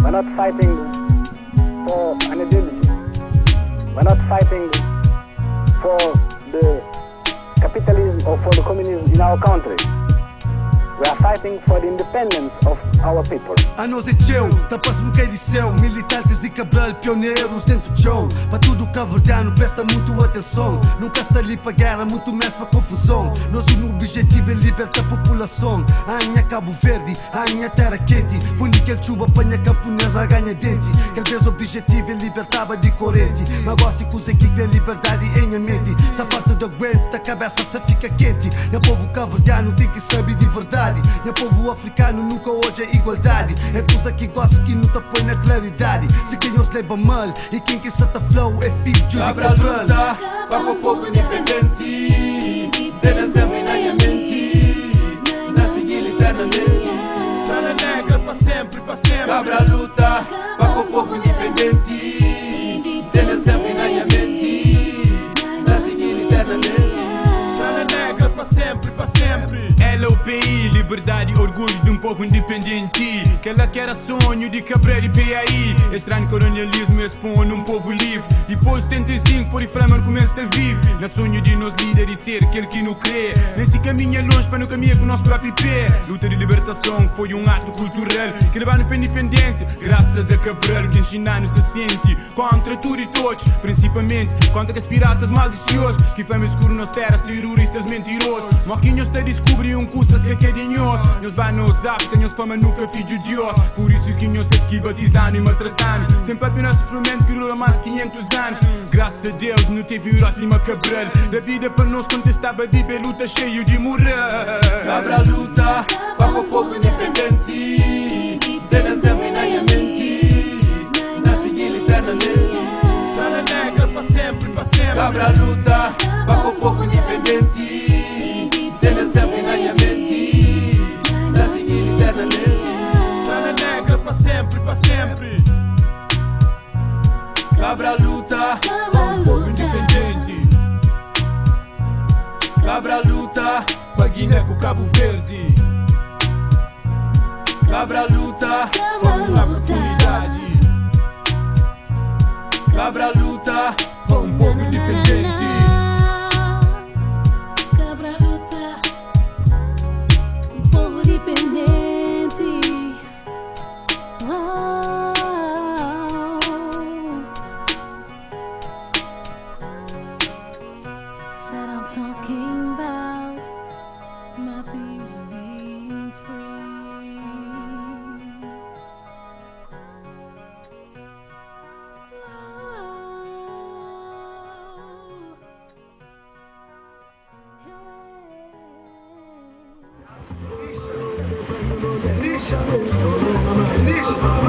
We're not fighting for an ideology. We're not fighting for the capitalism or for the communism in our country. We are fighting for the independence of our people. A nós é teu, tapa-se-me que é de céu. Militantes de Cabral, pioneiros dentro do show. Para tudo cabo-verdiano, presta muito atenção. Nunca está ali para guerra, muito mais para confusão. Nosso objetivo é libertar a população. A minha Cabo Verde, a minha terra quente. Punha aquele chuva, apanha camponesa, ganha dente. Aquele vez objetivo é libertar de corrente. Mas gosto que usa aqui que é liberdade em a mente. Se a falta de aguento, a cabeça se fica quente. E o povo cabo-verdiano tem que saber de verdade. E o povo africano nunca hoje é igualdade. É coisa que gosta que não te põe na claridade. Se quem os leva mal e quem que se flow é filho de Cabra luta para o povo independente. Tena sempre na minha mente. Na seguir eternamente. Estrada negra para sempre, para sempre. Cabra luta para o povo independente. Tena sempre na minha mente. Na seguir eternamente. Estrada negra para sempre, para sempre. LOPI, liberdade e orgulho de um povo independente. Que ela que era sonho de Cabral e PAI. Estranho colonialismo expõe um povo livre. Depois 75 por Iframan começa a viver. Na sonho de nós líderes ser aquele que não crê. Nem se caminha longe para não caminhar com o nosso próprio pé. Luta de libertação foi um ato cultural que levou-nos para a independência. Graças a Cabral que ensinar-nos a sentir contra tudo e todos. Principalmente contra os piratas maliciosos que fazem escuro nas terras, terroristas mentirosos. Moquinhos te descobriram coisas que é dinhos. Eles vão nos África, eles fama nunca filho de Deus. Por isso que nós temos que batizar e maltratando. Sempre apenas sofrimento que dura mais 500 anos. Graças a Deus não teve Hiroshima Cabral. Da vida para nós contestava de luta cheio de moral. Cabra luta para o povo independente. Tena sempre na minha mente. Na seguir eternamente. Estrada negra para sempre, para sempre. Cabra luta para o povo independente. Tena sempre na minha mente. Na seguir eternamente. Estrada negra para sempre, para sempre. Cabra luta para o povo independente. Cabra luta para Guiné com Cabo Verde. Cabra luta para uma oportunidade. Cabra luta para um povo independente. Cabra luta, um povo independente. Oh. Said I'm talking about my peace being free. Nisha, Nisha, Nisha.